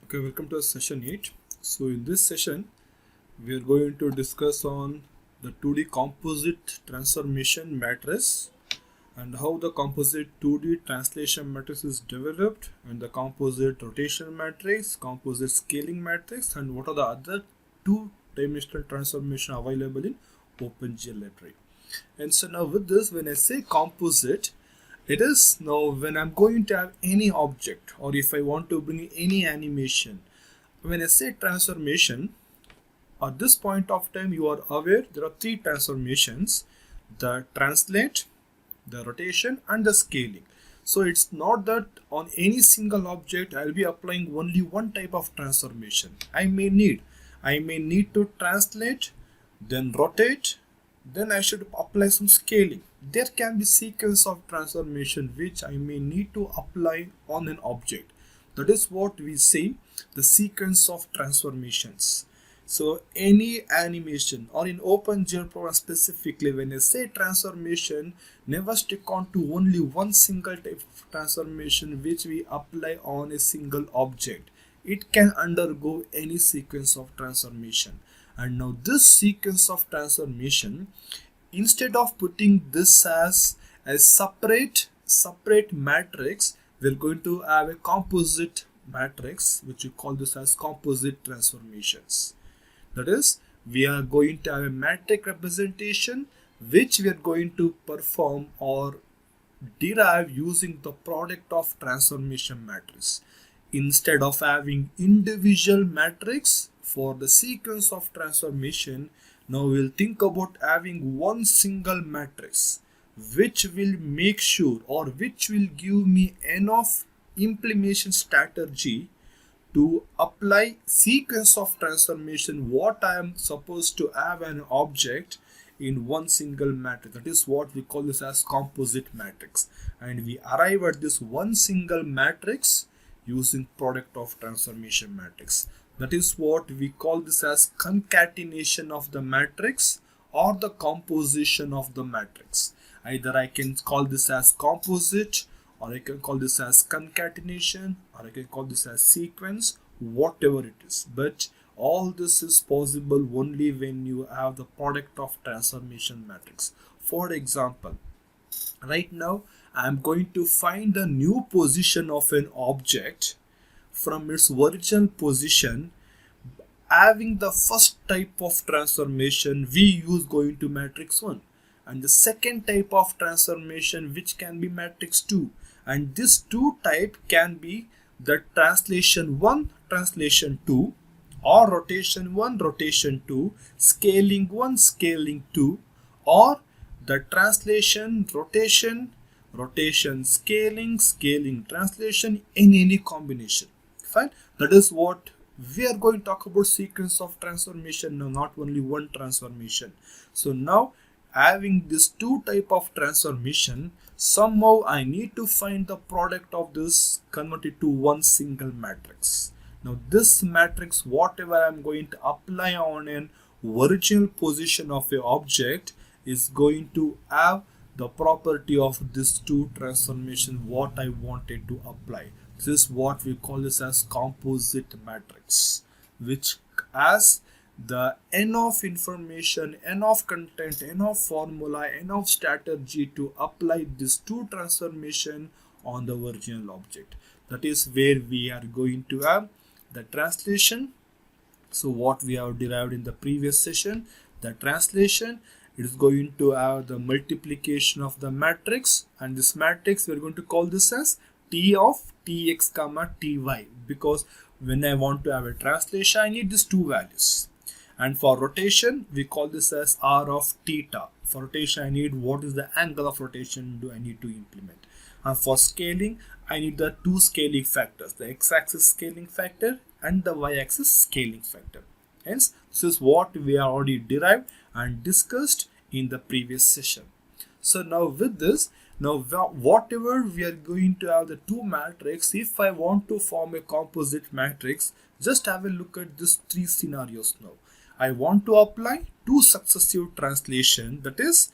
Okay, welcome to session 8. So in this session, we are going to discuss on the 2D composite transformation matrix and how the composite 2D translation matrix is developed, and the composite rotation matrix, composite scaling matrix, and what are the other two-dimensional transformation available in OpenGL library. And so now with this, when I say composite, it is now when I'm going to have any object, or if I want to bring any animation. When I say transformation, at this point of time you are aware there are three transformations: the translate, the rotation, and the scaling. So it's not that on any single object I'll be applying only one type of transformation. I may need to translate, then rotate, then I should apply some scaling. There can be sequence of transformation which I may need to apply on an object. That is what we say the sequence of transformations. So any animation, or in OpenGL program specifically, when I say transformation, never stick on to only one single type of transformation which we apply on a single object. It can undergo any sequence of transformation. And now this sequence of transformation, instead of putting this as a separate matrix, we're going to have a composite matrix, which we call this as composite transformations. That is, we are going to have a matrix representation which we are going to perform or derive using the product of transformation matrix. Instead of having individual matrix for the sequence of transformation, now we'll think about having one single matrix which will make sure, or which will give me enough implementation strategy to apply sequence of transformation what I am supposed to have an object in one single matrix. That is what we call this as composite matrix, and we arrive at this one single matrix using product of transformation matrix. That is what we call this as concatenation of the matrix or the composition of the matrix. Either I can call this as composite, or I can call this as concatenation, or I can call this as sequence, whatever it is. But all this is possible only when you have the product of transformation matrix. For example, right now I am going to find the new position of an object from its original position. Having the first type of transformation we use going to matrix 1, and the second type of transformation which can be matrix 2, and this two type can be the translation 1, translation 2, or rotation 1, rotation 2, scaling 1, scaling 2, or the translation, rotation, rotation, scaling, scaling, translation, in any combination. Fine. That is what we are going to talk about, sequence of transformation, now not only one transformation. So now, having this two type of transformation, somehow I need to find the product of this converted to one single matrix. Now this matrix, whatever I am going to apply on an original position of a object, is going to have the property of this two transformation what I wanted to apply. This is what we call this as composite matrix, which has the enough information, enough content, enough formula, enough strategy to apply this two transformation on the original object. That is where we are going to have the translation. So what we have derived in the previous session, the translation, it is going to have the multiplication of the matrix, and this matrix we are going to call this as T of Tx comma Ty, because when I want to have a translation I need these two values. And for rotation we call this as R of theta. For rotation I need what is the angle of rotation do I need to implement. And for scaling I need the two scaling factors, the x-axis scaling factor and the y-axis scaling factor. Hence this is what we have already derived and discussed in the previous session. So now with this, now whatever we are going to have the two matrix, if I want to form a composite matrix, just have a look at these three scenarios now. I want to apply two successive translation, that is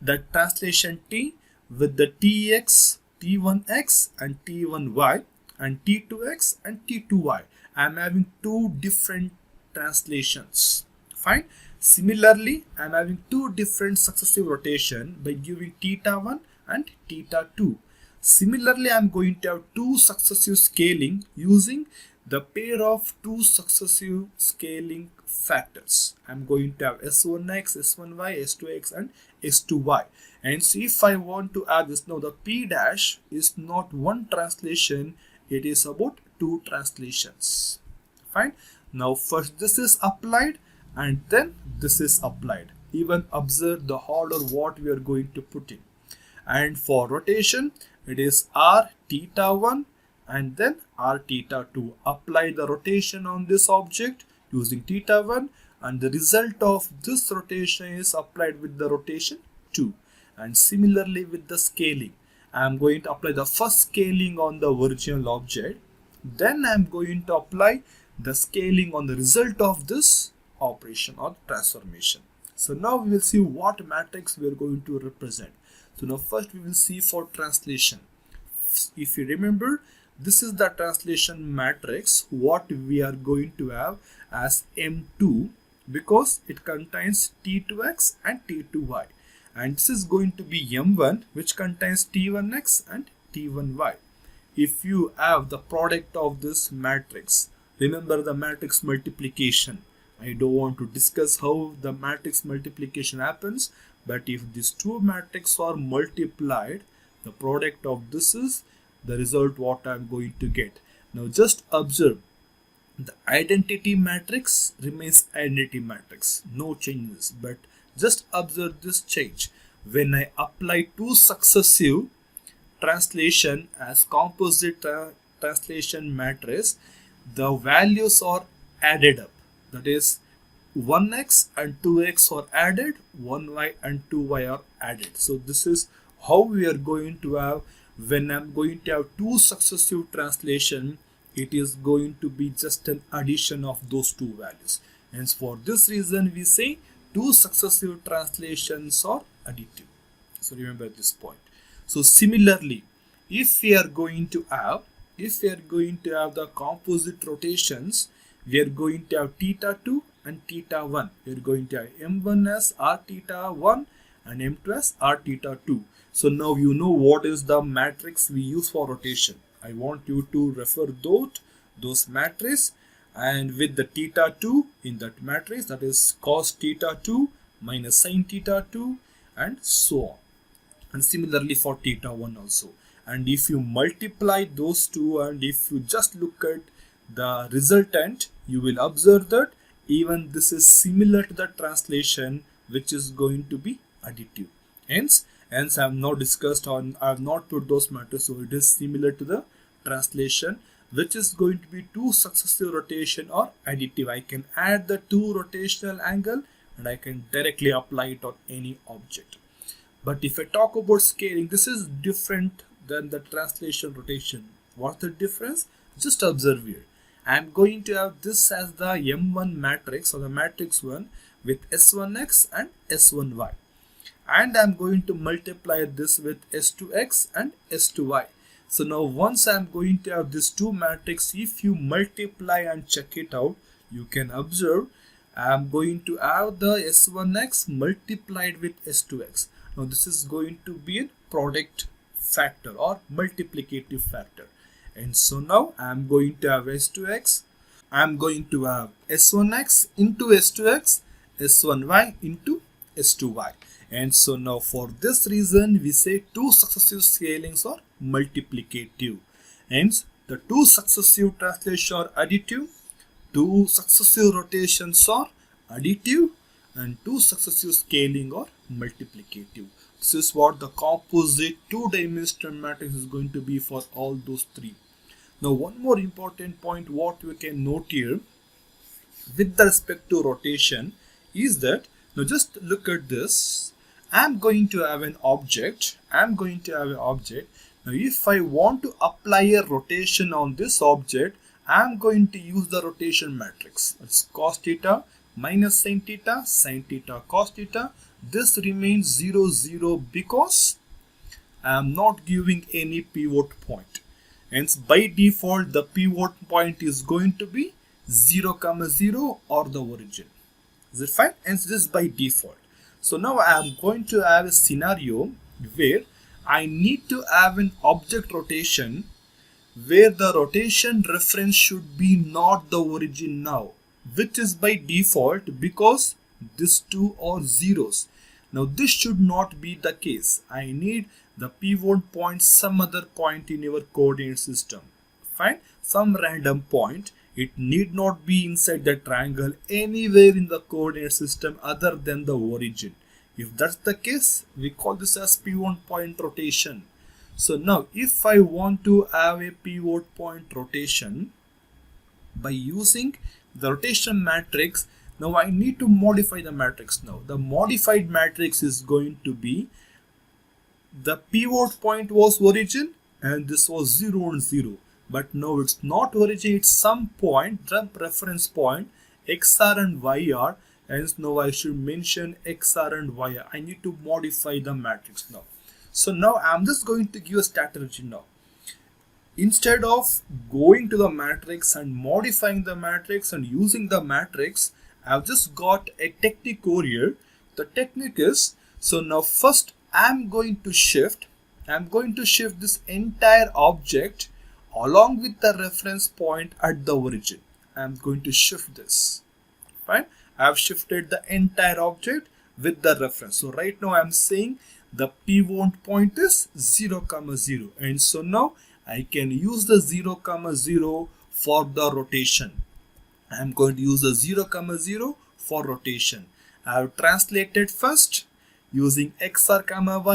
the translation T with the Tx, T1x and T1y, and T2x and T2y, I'm having two different translations. Fine. Similarly, I'm having two different successive rotation by giving theta 1 and theta 2. Similarly, I'm going to have two successive scaling using the pair of two successive scaling factors. I'm going to have S1x, S1y, S2x and S2y. And see, if I want to add this, now the P dash is not one translation, it is about two translations. Fine. Now first this is applied and then this is applied. Even observe the order what we are going to put in. And for rotation, it is r theta 1 and then r theta 2. Apply the rotation on this object using theta 1 and the result of this rotation is applied with the rotation 2. And similarly with the scaling, I am going to apply the first scaling on the original object. Then I am going to apply the scaling on the result of this operation or transformation. So now we will see what matrix we are going to represent. So now first we will see for translation. If you remember, this is the translation matrix what we are going to have as M2 because it contains T2x and T2y. And this is going to be M1 which contains T1x and T1y. If you have the product of this matrix, remember the matrix multiplication. I don't want to discuss how the matrix multiplication happens, but if these two matrices are multiplied, the product of this is the result what I am going to get. Now just observe, the identity matrix remains identity matrix, no changes, but just observe this change. When I apply two successive translation as composite translation matrix, the values are added up. That is 1x and 2x are added, 1y and 2y are added. So this is how we are going to have when I'm going to have two successive translation. It is going to be just an addition of those two values. Hence for this reason we say two successive translations are additive. So remember this point. So similarly, if we are going to have the composite rotations, we are going to have theta 2 and theta 1. We are going to have M1 as r theta 1 and M2 as r theta 2. So now you know what is the matrix we use for rotation. I want you to refer those matrices, and with the theta 2 in that matrix, that is cos theta 2 minus sin theta 2 and so on. And similarly for theta 1 also. And if you multiply those two and if you just look at the resultant, you will observe that even this is similar to the translation which is going to be additive. Hence I have not discussed on, I have not put those matrices, so it is similar to the translation which is going to be two successive rotation or additive. I can add the two rotational angle and I can directly apply it on any object. But if I talk about scaling, this is different than the translation rotation. What's the difference? Just observe here. I am going to have this as the M1 matrix or the matrix 1 with S1x and S1y. And I am going to multiply this with S2x and S2y. So now once I am going to have these two matrices, if you multiply and check it out, you can observe I am going to have the S1x multiplied with S2x. Now this is going to be a product factor or multiplicative factor. And so now I am going to have S2x, I am going to have S1x into S2x, S1y into S2y. And so now for this reason we say two successive scalings are multiplicative. Hence the two successive translations are additive, two successive rotations are additive, and two successive scaling are multiplicative. This is what the composite two-dimensional matrix is going to be for all those three. Now one more important point what we can note here with respect to rotation is that, now just look at this. I am going to have an object. Now if I want to apply a rotation on this object, I am going to use the rotation matrix. That's cos theta minus sin theta, cos theta. This remains 0, 0 because I am not giving any pivot point. Hence by default the pivot point is going to be 0, 0 or the origin. Is it fine? Hence this is by default. So now I am going to have a scenario where I need to have an object rotation where the rotation reference should be not the origin now, which is by default because these two are zeros. Now this should not be the case. I need the pivot point some other point in your coordinate system. Fine, some random point. It need not be inside the triangle, anywhere in the coordinate system other than the origin. If that's the case, we call this as pivot point rotation. So now if I want to have a pivot point rotation by using the rotation matrix, now I need to modify the matrix. Now the modified matrix is going to be the pivot point was origin and this was 0 and 0, but now it's not origin, it's some point, the reference point xr and yr. Hence now I should mention xr and yr. I need to modify the matrix now. So now I'm just going to give a strategy now. Instead of going to the matrix and modifying the matrix and using the matrix, I've just got a technique over here. The technique is, so now first I'm going to shift this entire object along with the reference point at the origin. I'm going to shift this. Fine. I have shifted the entire object with the reference. So right now I'm saying the pivot point is 0, 0, and so now I can use the 0, 0 for the rotation. I am going to use the 0, 0 for rotation. I have translated first using xr,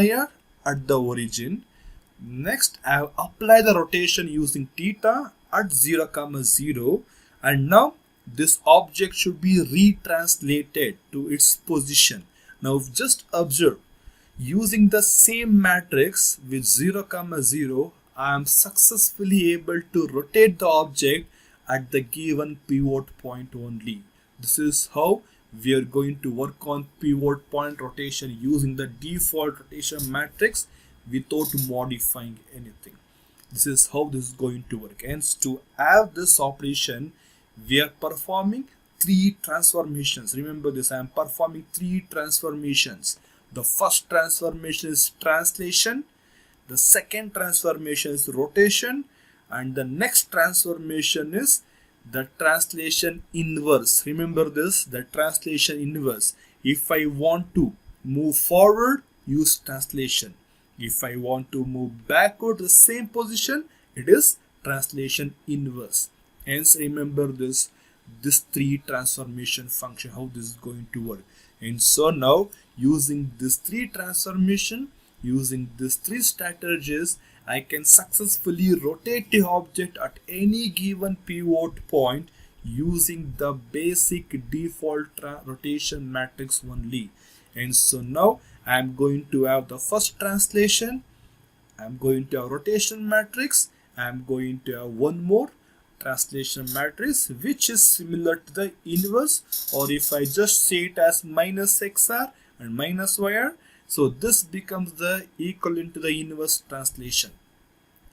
yr at the origin. Next I have applied the rotation using theta at 0, 0, and now this object should be retranslated to its position. Now just observe, using the same matrix with 0, 0, I am successfully able to rotate the object at the given pivot point only. This is how we are going to work on pivot point rotation using the default rotation matrix without modifying anything. This is how this is going to work. Hence, to have this operation, we are performing 3 transformations. Remember this, I am performing 3 transformations. The first transformation is translation, the second transformation is rotation, and the next transformation is the translation inverse. Remember this, the translation inverse. If I want to move forward, use translation. If I want to move backward to the same position, it is translation inverse. Hence remember this 3 transformation function, how this is going to work. And so now using this 3 transformation, using these 3 strategies, I can successfully rotate the object at any given pivot point using the basic default rotation matrix only. And so now I am going to have the first translation, I am going to have rotation matrix, I am going to have one more translation matrix which is similar to the inverse, or if I just say it as minus xr and minus yr, so this becomes the equivalent to the inverse translation.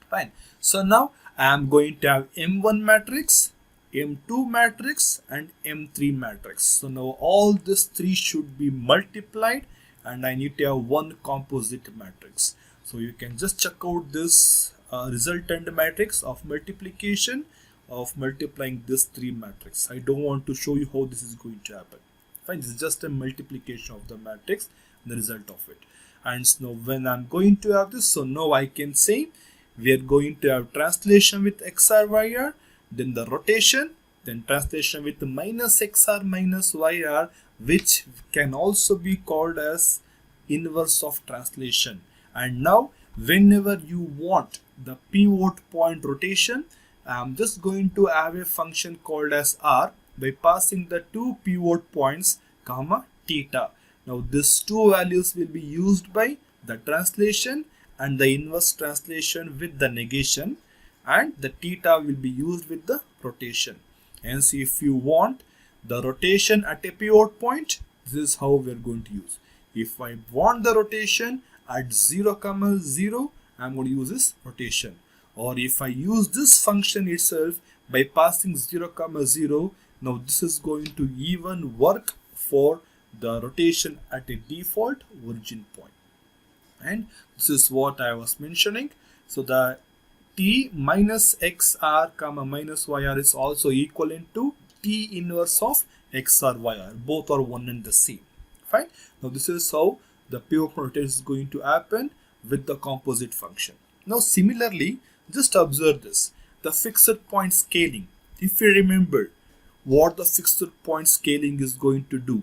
Fine. So now I am going to have M1 matrix, M2 matrix and M3 matrix. So now all these 3 should be multiplied and I need to have one composite matrix. So you can just check out this resultant matrix of multiplication of multiplying this 3 matrix. I don't want to show you how this is going to happen. Fine, this is just a multiplication of the matrix, the result of it. And so now when I'm going to have this, so now I can say we are going to have translation with xr yr, then the rotation, then translation with minus xr minus yr, which can also be called as inverse of translation. And now whenever you want the pivot point rotation, I'm just going to have a function called as r by passing the 2 pivot points comma theta. Now these 2 values will be used by the translation and the inverse translation with the negation, and the theta will be used with the rotation. Hence if you want the rotation at a pivot point, this is how we are going to use. If I want the rotation at 0, 0, I'm going to use this rotation. or if I use this function itself by passing 0, 0, now this is going to even work for the rotation at a default origin point. And this is what I was mentioning. So the t minus xr comma minus yr is also equivalent to t inverse of xr yr. Both are one and the same. Fine. Now this is how the pivot rotation is going to happen with the composite function. Now similarly, just observe this. The fixed point scaling. If you remember what the fixed point scaling is going to do.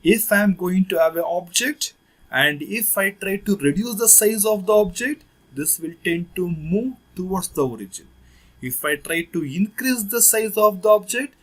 If I am going to have an object and if I try to reduce the size of the object, this will tend to move towards the origin. If I try to increase the size of the object,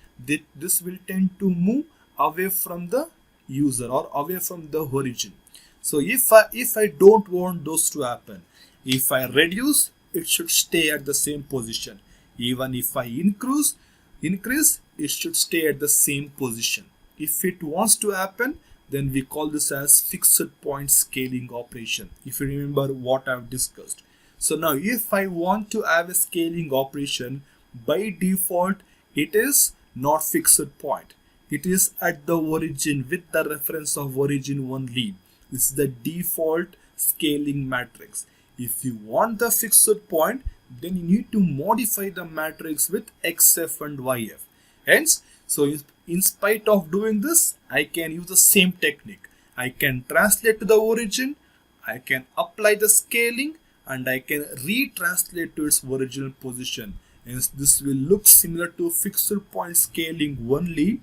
this will tend to move away from the user or away from the origin. So if I don't want those to happen, if I reduce, it should stay at the same position. Even if I increase, it should stay at the same position. If it wants to happen, then we call this as fixed point scaling operation. If you remember what I've discussed. So now if I want to have a scaling operation, by default, it is not fixed point. It is at the origin with the reference of origin only. This is the default scaling matrix. If you want the fixed point, then you need to modify the matrix with xf and yf. Hence, so in spite of doing this, I can use the same technique. I can translate to the origin, I can apply the scaling, and I can retranslate to its original position. Hence, this will look similar to fixed point scaling only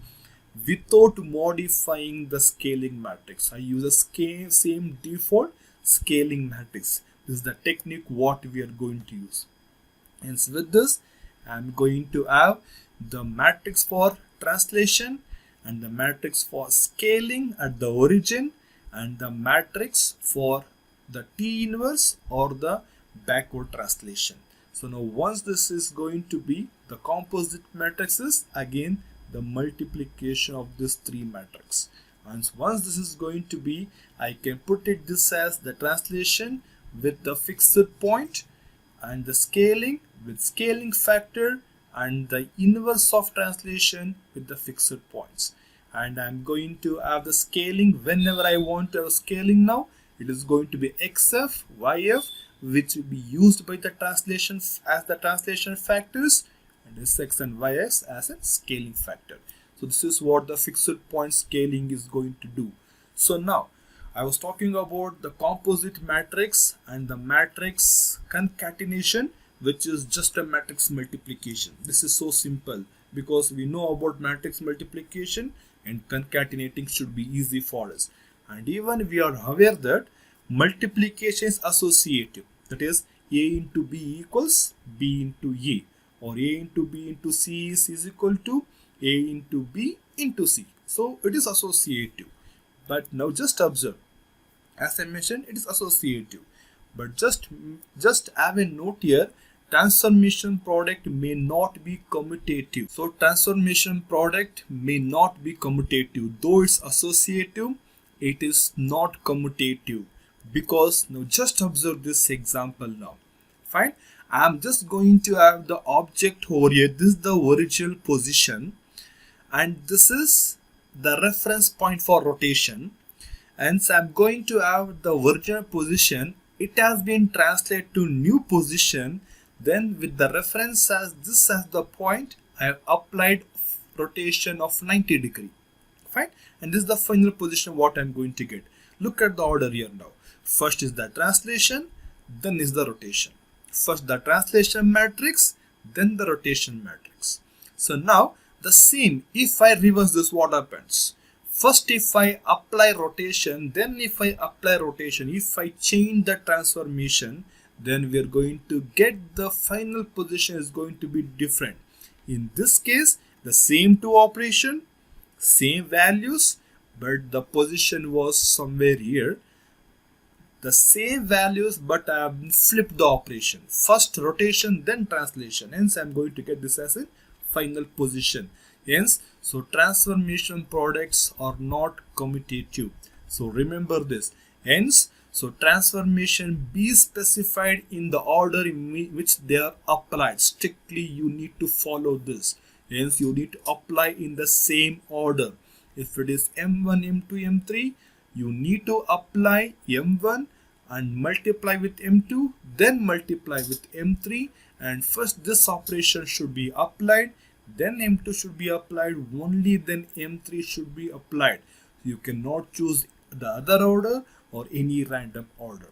without modifying the scaling matrix. I use a same default scaling matrix. This is the technique what we are going to use. Hence, with this, I am going to have the matrix for translation and the matrix for scaling at the origin and the matrix for the T inverse or the backward translation. So now once this is going to be the composite matrices, again the multiplication of these three matrices. And once this is going to be, I can put it this as the translation with the fixed point and the scaling with scaling factor and the inverse of translation with the fixed points. And I'm going to have the scaling whenever I want to have scaling now. It is going to be xf, yf, which will be used by the translation as the translation factors, and sx and ys as a scaling factor. So this is what the fixed point scaling is going to do. So now I was talking about the composite matrix and the matrix concatenation, which is just a matrix multiplication. This is so simple because we know about matrix multiplication and concatenating should be easy for us. And even we are aware that multiplication is associative. That is, A into B equals B into A, or A into B into C is equal to A into B into C. So it is associative. But now just observe, as I mentioned, it is associative. But just have a note here, transformation product may not be commutative. So transformation product may not be commutative. Though it's associative, it is not commutative. Because now just observe this example now. Fine. I'm just going to have the object over here. This is the original position. And this is the reference point for rotation. And so I'm going to have the original position. It has been translated to new position. Then with the reference as this as the point, I have applied rotation of 90 degree. Fine. And this is the final position what I'm going to get. Look at the order here now. First is the translation, then is the rotation. First the translation matrix, then the rotation matrix. So now the same, if I reverse this, what happens? First if I apply rotation, then if I apply rotation, if I change the transformation, then we are going to get the final position is going to be different. In this case, the same two operation, same values, but the position was somewhere here. The same values, but I have flipped the operation. First rotation, then translation. Hence, I am going to get this as a final position. Hence, so transformation products are not commutative. So remember this. Hence, So transformation be specified in the order in which they are applied. Strictly you need to follow this. Hence you need to apply in the same order. If it is M1, M2, M3, you need to apply M1 and multiply with M2, then multiply with M3, and first this operation should be applied, then M2 should be applied, only then M3 should be applied. You cannot choose the other order or any random order.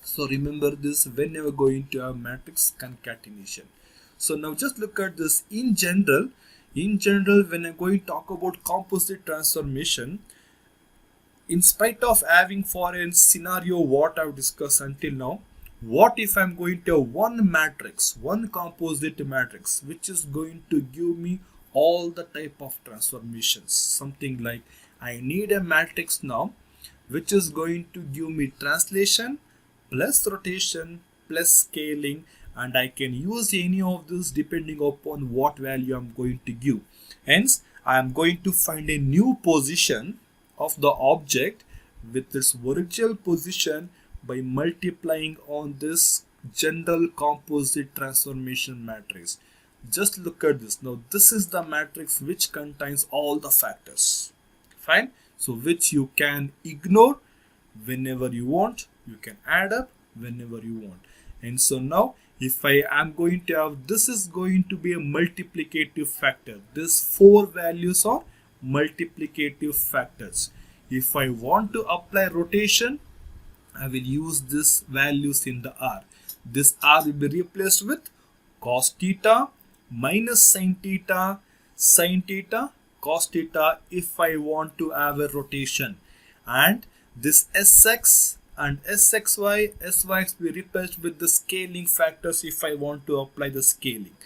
So remember this whenever going to have matrix concatenation. So now just look at this in general. In general, when I'm going to talk about composite transformation, in spite of having for a scenario what I've discussed until now, what if I'm going to have one matrix, one composite matrix, which is going to give me all the type of transformations? Something like I need a matrix now which is going to give me translation plus rotation plus scaling, and I can use any of this depending upon what value I'm going to give. Hence I am going to find a new position of the object with its original position by multiplying on this general composite transformation matrix. Just look at this. Now this is the matrix which contains all the factors. Fine. So which you can ignore whenever you want. You can add up whenever you want. And so now if I am going to have, this is going to be a multiplicative factor. These four values are multiplicative factors. If I want to apply rotation, I will use these values in the R. This R will be replaced with cos theta minus sin theta, cos theta if I want to have a rotation. And this Sx and Sxy, Syx will be replaced with the scaling factors if I want to apply the scaling.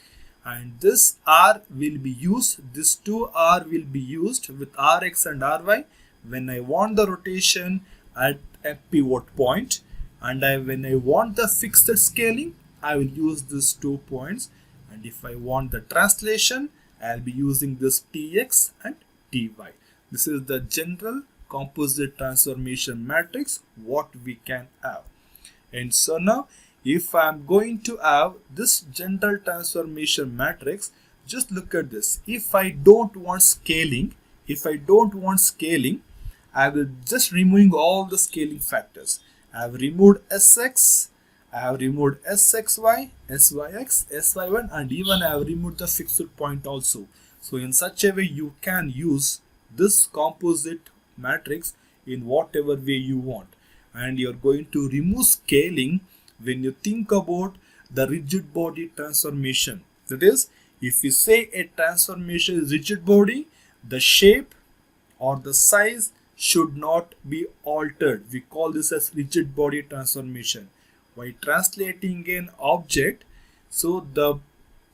And this R will be used, this 2R will be used with Rx and Ry when I want the rotation at a pivot point, and when I want the fixed scaling, I will use these 2 points, and if I want the translation, I'll be using this Tx and Ty. This is the general composite transformation matrix what we can have. And so now if I'm going to have this general transformation matrix, just look at this. If I don't want scaling, I will just removing all the scaling factors. I have removed Sx, I have removed Sxy, Syx, Sy1, and even I have removed the fixed point also. So in such a way you can use this composite matrix in whatever way you want. And you're going to remove scaling when you think about the rigid body transformation. That is, if you say a transformation is rigid body, the shape or the size should not be altered. We call this as rigid body transformation. By translating an object, so the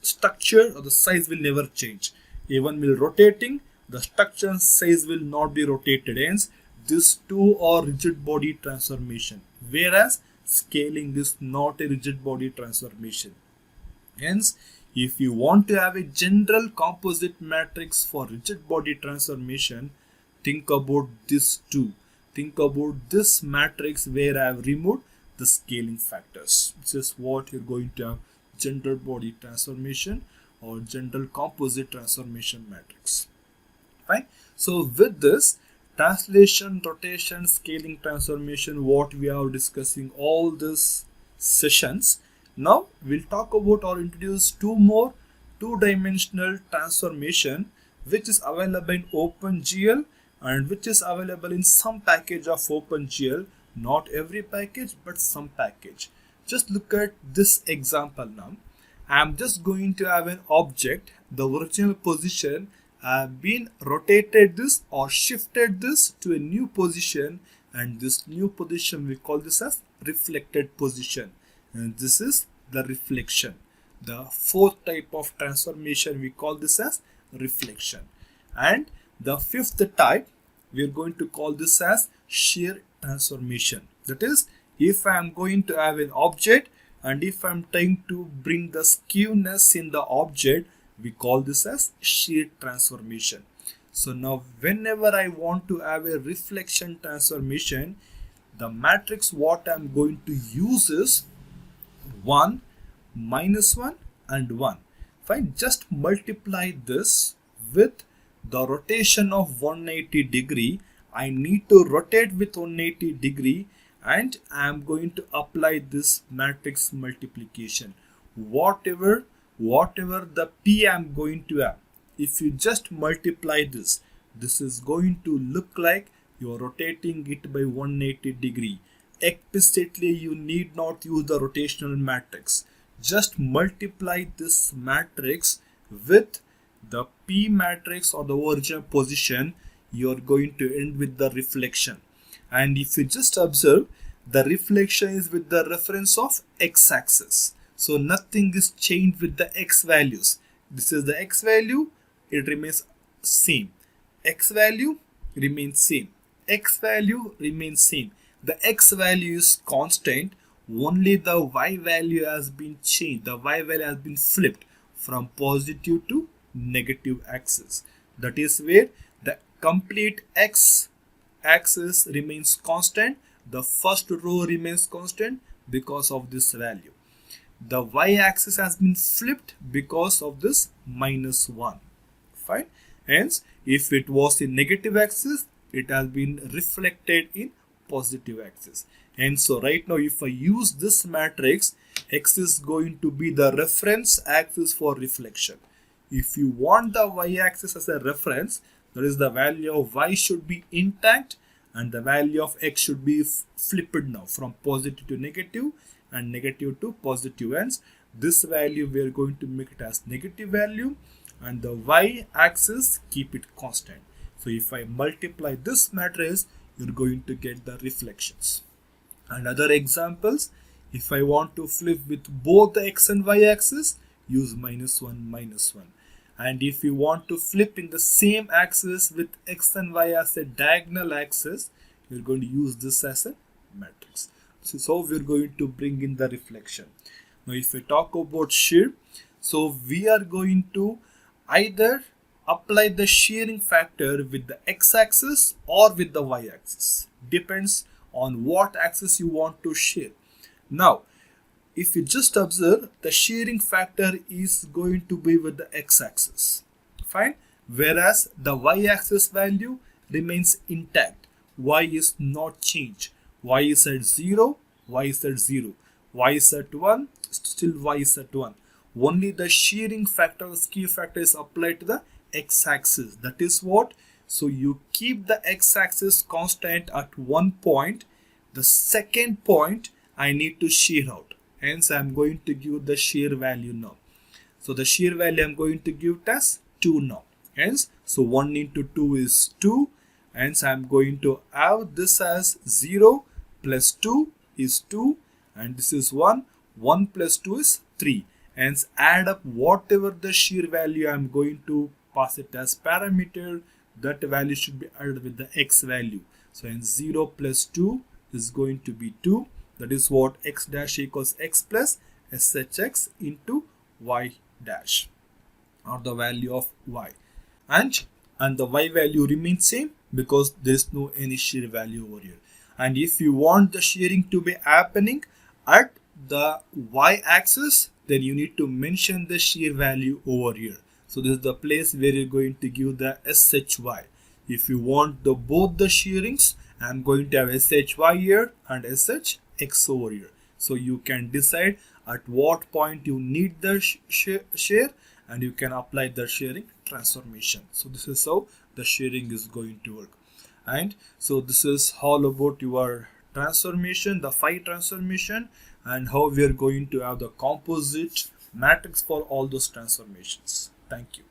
structure or the size will never change. Even while rotating, the structure and size will not be rotated. Hence, these two are rigid body transformation. Whereas scaling is not a rigid body transformation. Hence, if you want to have a general composite matrix for rigid body transformation, think about this too. Think about this matrix where I have removed the scaling factors. This is what you're going to have general body transformation or general composite transformation matrix. Fine. So with this translation, rotation, scaling, transformation, what we are discussing all these sessions. Now we'll talk about or introduce two more two-dimensional transformation which is available in OpenGL and which is available in some package of OpenGL. Not every package but some package. Just look at this example now. I am just going to have an object, the original position. I have been rotated this or shifted this to a new position, and this new position we call this as reflected position, and this is the reflection. The fourth type of transformation we call this as reflection, and the fifth type we are going to call this as shear transformation. That is, if I am going to have an object and if I am trying to bring the skewness in the object, we call this as shear transformation. So now whenever I want to have a reflection transformation, the matrix what I'm going to use is 1, -1 and 1. If I just multiply this with the rotation of 180 degree, I need to rotate with 180 degree, and I am going to apply this matrix multiplication. Whatever the P I am going to have, if you just multiply this is going to look like you are rotating it by 180 degree. Explicitly, you need not use the rotational matrix. Just multiply this matrix with the P matrix or the original position. You are going to end with the reflection. And if you just observe, the reflection is with the reference of x-axis. So nothing is changed with the x values. This is the x value, it remains same. X value remains same. X value remains same. The x value is constant, only the y value has been changed. The y value has been flipped from positive to negative axis. That is where the complete x axis remains constant. The first row remains constant because of this value. The y axis has been flipped because of this -1. Fine. Hence, if it was in negative axis, it has been reflected in positive axis. And so right now, if I use this matrix, x is going to be the reference axis for reflection. If you want the y axis as a reference, that is, the value of y should be intact and the value of x should be flipped now from positive to negative and negative to positive. Hence, this value we are going to make it as negative value, and the y axis keep it constant. So if I multiply this matrix, you're going to get the reflections. And other examples, if I want to flip with both the x and y axis, use -1, -1. And if you want to flip in the same axis with x and y as a diagonal axis, you're going to use this as a matrix. So this is how we're going to bring in the reflection. Now if we talk about shear, so we are going to either apply the shearing factor with the x-axis or with the y-axis. Depends on what axis you want to shear. Now, if you just observe, the shearing factor is going to be with the x-axis. Fine. Whereas the y-axis value remains intact. Y is not changed. Y is at 0, y is at 0. Y is at 1, still y is at 1. Only the shearing factor, the skew factor is applied to the x-axis. That is what? So you keep the x-axis constant at one point. The second point I need to shear out. Hence I am going to give the shear value now. So the shear value I am going to give it as 2 now. Hence, so 1 into 2 is 2. Hence I am going to have this as 0 plus 2 is 2. And this is 1. 1 plus 2 is 3. Hence add up whatever the shear value I am going to pass it as parameter, that value should be added with the x value. So hence 0 plus 2 is going to be 2. That is what x dash equals x plus shx into y dash, or the value of y. And the y value remains same because there is no any shear value over here. And if you want the shearing to be happening at the y axis, then you need to mention the shear value over here. So this is the place where you're going to give the SHY. If you want both the shearings, I'm going to have SHY here and SHX over here. So you can decide at what point you need the shear, and you can apply the shearing transformation. So this is how the shearing is going to work. And so this is all about your transformation, the phi transformation, and how we are going to have the composite matrix for all those transformations. Thank you.